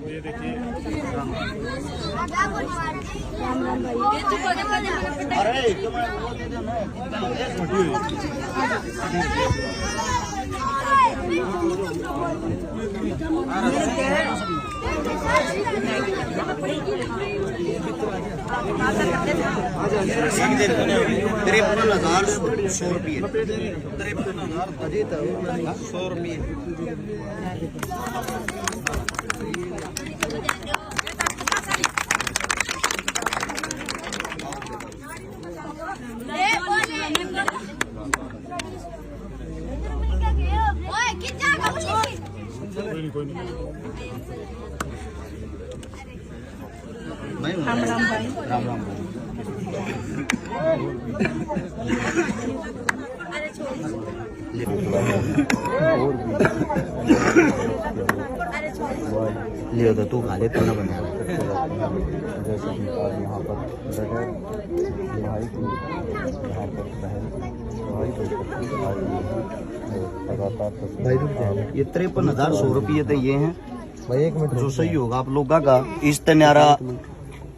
ये देखिए अरे वो दे दो कोई नहीं राम राम भाई राम राम ले तो तू खा ले तो ना बना जैसे कि आज यहाँ पर भाई की यहाँ पर बहन भाई ये 53,100 रुपये तो ये हैं भाई। एक मिनट जो सही होगा आप लोगों का। इस तन्यारा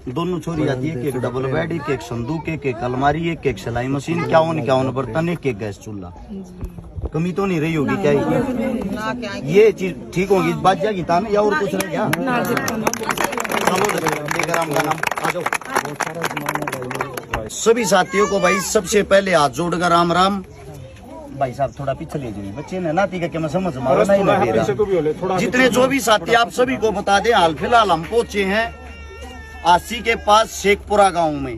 दोनों छोरी आती है, एक डबल बेड, एक संदूक, एक अलमारी, एक सिलाई मशीन, 51 बर्तन, एक गैस चूल्हा। कमी तो नहीं रही होगी क्या? ये चीज ठीक होगी बात जाएगी तान या और कुछ रह गया? राम का नाम आ जाओ। सभी साथियों को भाई सबसे पहले हाथ जोड़कर राम राम। भाई साहब थोड़ा पीछे ले जाइए, बच्चे ने नाती का मैं समझ मारा नहीं दे रहा। जितने जो भी साथी आप सभी को बता दें, हाल फिलहाल हम पहुंचे हैं आसी के पास शेखपुरा गांव में।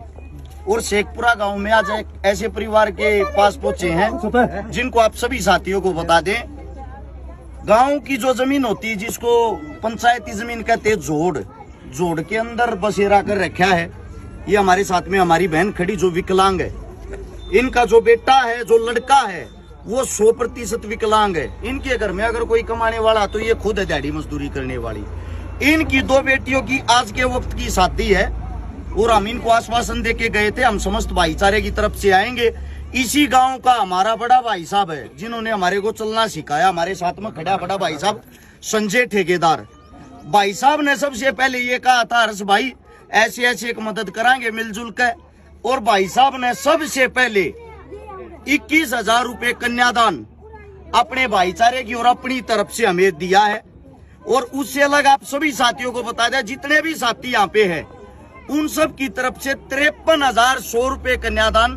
और शेखपुरा गांव में आज एक ऐसे परिवार के पास पहुंचे हैं जिनको आप सभी साथियों को बता दें, गांव की जो जमीन होती है जिसको पंचायती जमीन कहते हैं, जोड़ के अंदर बसेरा कर रखा है। ये हमारे साथ में हमारी बहन खड़ी जो विकलांग है, इनका जो बेटा है, जो लड़का है, वो 100% विकलांग है। इनके घर में अगर कोई कमाने वाला तो ये खुद है दिहाड़ी मजदूरी करने वाली। इनकी 2 बेटियों की आज के वक्त की शादी है और हम इनको आश्वासन देके गए थे हम समस्त भाईचारे की तरफ से आएंगे। इसी गांव का हमारा बड़ा भाई साहब है जिन्होंने हमारे को चलना सिखाया। हमारे साथ में खड़ा बड़ा भाई साहब संजय ठेकेदार भाई साहब ने सबसे पहले ये कहा था, हर्ष भाई ऐसे ऐसे एक मदद कराएंगे मिलजुल कर। और भाई साहब ने सबसे पहले 21,000 रुपए कन्यादान अपने भाईचारे की और अपनी तरफ से हमें दिया है। और उससे अलग आप सभी साथियों को बता दें, जितने भी साथी यहाँ पे हैं उन सब की तरफ से 53,100 रुपए कन्यादान।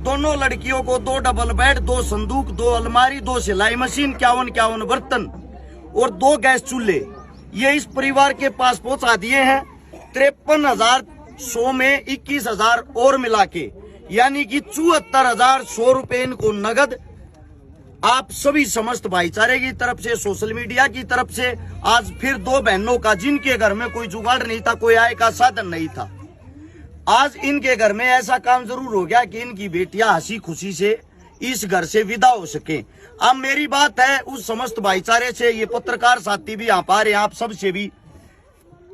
दोनों लड़कियों को 2 डबल बेड, 2 संदूक, 2 अलमारी, 2 सिलाई मशीन, 51 बर्तन और 2 गैस चूल्हे ये इस परिवार के पास पहुंचा दिए हैं। 53,100 में 21,000 और मिला के यानी कि 74,100 रुपए इनको नगद आप सभी समस्त भाईचारे की तरफ से, सोशल मीडिया की तरफ से आज फिर 2 बहनों का जिनके घर में कोई जुगाड़ नहीं था, कोई आय का साधन नहीं था, आज इनके घर में ऐसा काम जरूर हो गया कि इनकी बेटियां हंसी खुशी से इस घर से विदा हो सके। अब मेरी बात है उस समस्त भाईचारे से, ये पत्रकार साथी भी यहाँ पा रहे हैं, आप सबसे भी,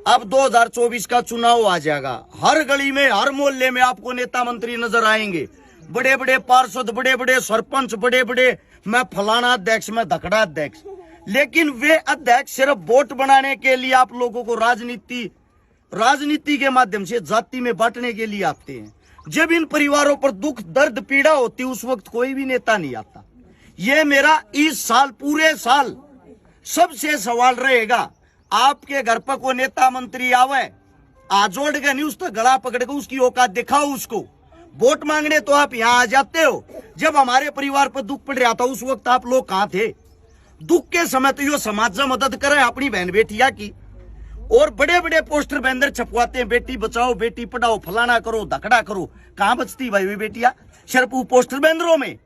अब 2024 का चुनाव आ जाएगा। हर गली में, हर मोहल्ले में आपको नेता मंत्री नजर आएंगे, बड़े बड़े पार्षद, बड़े बड़े सरपंच, बड़े बड़े मैं फलाना अध्यक्ष, मैं धकड़ा अध्यक्ष। लेकिन वे अध्यक्ष सिर्फ वोट बनाने के लिए आप लोगों को राजनीति के माध्यम से जाति में बांटने के लिए आते हैं। जब इन परिवारों पर दुख दर्द पीड़ा होती उस वक्त कोई भी नेता नहीं आता। ये मेरा इस साल पूरे साल सबसे सवाल रहेगा, आपके घर पर कोई नेता मंत्री आवे, आजोड़ के नहीं उसका गला पकड़ के उसकी औकात दिखाओ उसको। वोट मांगने तो आप यहाँ आ जाते हो, जब हमारे परिवार पर दुख पड़ रहा था उस वक्त आप लोग कहाँ थे? दुख के समय तो यो समाज से मदद करे अपनी बहन बेटिया की, और बड़े बड़े पोस्टर बैनर छपवाते हैं, बेटी बचाओ, बेटी पढ़ाओ, फलाना करो, धकड़ा करो। कहाँ बचती भाई वे बेटिया? सिर्फ पोस्टर बैनरों में।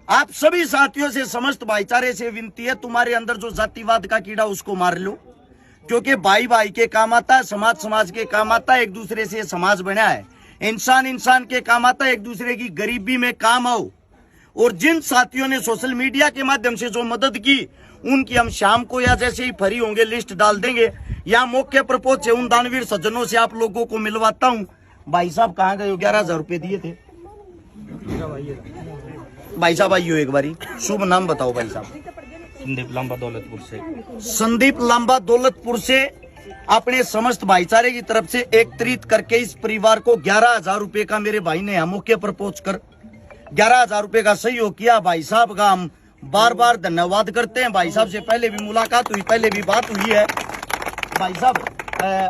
आप सभी साथियों से, समस्त भाईचारे से विनती है, तुम्हारे अंदर जो जातिवाद का कीड़ा उसको मार लो, क्योंकि भाई भाई के काम आता है, समाज समाज के काम आता है, एक दूसरे से समाज बना है, इंसान इंसान के काम आता है, एक दूसरे की गरीबी में काम आओ। और जिन साथियों ने सोशल मीडिया के माध्यम से जो मदद की उनकी हम शाम को या जैसे ही फ्री होंगे लिस्ट डाल देंगे, या मौके पर पहुंचे उन दानवीर सज्जनों से आप लोगों को मिलवाता हूं। भाई साहब कहाँ गए? 11,000 रुपए दिए थे। भाई साहब आइयो एक बारी, शुभ नाम बताओ भाई साहब। संदीप लांबा दौलतपुर से। संदीप लांबा दौलतपुर से अपने समस्त भाईचारे की तरफ से एकत्रित करके इस परिवार को 11,000 रुपए का मेरे भाई ने यहाँ मौके पर पहुंचकर 11,000 रुपए का सहयोग किया। भाई साहब का हम बार बार धन्यवाद करते हैं। भाई साहब से पहले भी मुलाकात हुई, पहले भी बात हुई है। भाई साहब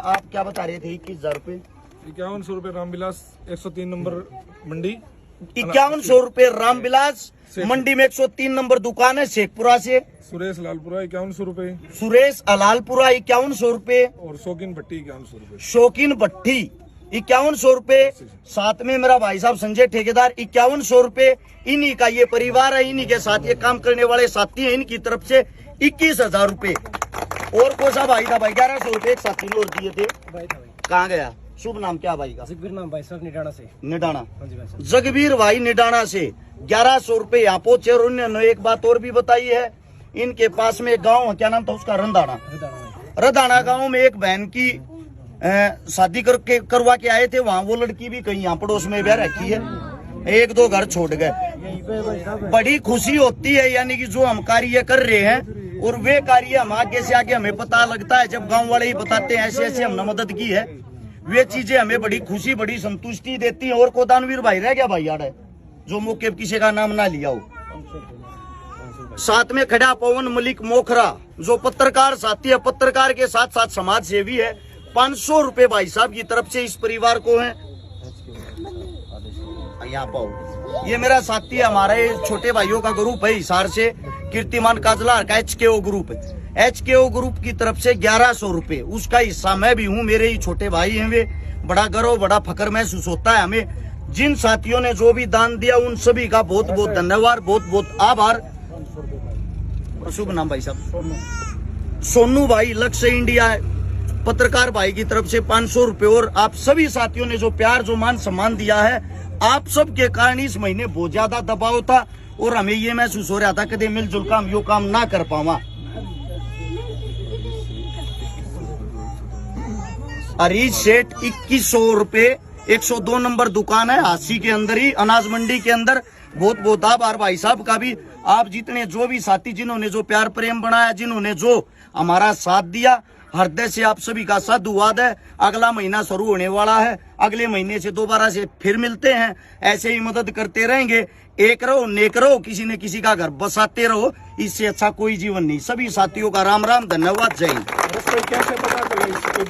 आप क्या बता रहे थे? 21,000 रुपए, 5100 रुपए रामविलास 103 नंबर मंडी, 5100 रुपए रामविलास मंडी में 103 नंबर दुकान है शेखपुरा से। सुरेश लालपुरा 5100 रुपए सुरेश अलालपुरा 5100 रुपए और शौकीन भट्टी 5100 रुपए। शौकीन भट्टी 5100 रुपए। साथ में मेरा भाई साहब संजय ठेकेदार 5100 रुपए। इन्हीं का ये परिवार है, इन्हीं के साथ ये काम करने वाले साथी हैं, इनकी तरफ से 21,000 रुपए। और कौन सा भाई था भाई? 1100 रुपए एक साथी ने और दिए थे। कहाँ गया? शुभ नाम क्या भाई का? जगबीर नाम भाई साहब निडाना से। निडाना। हाँ जी भाई साहब। जगबीर भाई निडाना से 1100 रुपए यहाँ पहुंचे। और उन्होंने एक बात और भी बताई है, इनके पास में एक गाँव है, क्या नाम था उसका? रंधाना। रंधाना गाँव में एक बहन की शादी करवा के आए थे। वहाँ वो लड़की भी कहीं यहाँ पड़ोस में ब्याह रखी है, 1-2 घर छोड़ गए। बड़ी खुशी होती है, यानी कि जो हम कार्य कर रहे हैं और वे कार्य हम आगे से आगे हमें पता लगता है, जब गांव वाले ही बताते हैं ऐसे ऐसे हमने मदद की है, वे चीजें हमें बड़ी खुशी बड़ी संतुष्टि देती हैं। और को दानवीर भाई रह गया भाई यार है, जो मौके किसी का नाम ना लिया हो। साथ में खड़ा पवन मलिक मोखरा, जो पत्रकार साथी है, पत्रकार के साथ साथ समाज सेवी है। 500 रुपए भाई साहब की तरफ से इस परिवार को है। यहाँ पाओ, ये मेरा साथी है, हमारे छोटे भाइयों का ग्रुप है हिसार से, कीर्तिमान काजलार का HKO ग्रुप है। HKO ग्रुप की तरफ से 1100 रुपए, उसका हिस्सा मैं भी हूँ, मेरे ही छोटे भाई हैं वे। बड़ा गर्व बड़ा फख्र महसूस होता है हमें। जिन साथियों ने जो भी दान दिया उन सभी का बहुत बहुत धन्यवाद, बहुत बहुत आभार। शुभ नाम भाई साहब? सोनू भाई लक्ष्य इंडिया पत्रकार भाई की तरफ से 500 रुपए। और आप सभी साथियों ने जो प्यार जो मान सम्मान दिया है, आप सब के कारण इस महीने बहुत ज्यादा दबाव था और हमें ये महसूस हो रहा था कदे मिलजुल काम यो काम ना कर पावा। हरीश सेठ 2100 रुपए, 102 नंबर दुकान है हासी के अंदर ही, अनाज मंडी के अंदर। बहुत बहुत आभार भाई साहब का भी। आप जितने जो भी साथी जिन्होंने जो प्यार प्रेम बनाया, जिन्होंने जो हमारा साथ दिया, हृदय से आप सभी का साधुवाद है। अगला महीना शुरू होने वाला है, अगले महीने से दोबारा से फिर मिलते हैं। ऐसे ही मदद करते रहेंगे। एक रहो, नेक रहो, किसी न किसी का घर बसाते रहो, इससे अच्छा कोई जीवन नहीं। सभी साथियों का राम राम, धन्यवाद, जय हिंद। कैसे पता चले?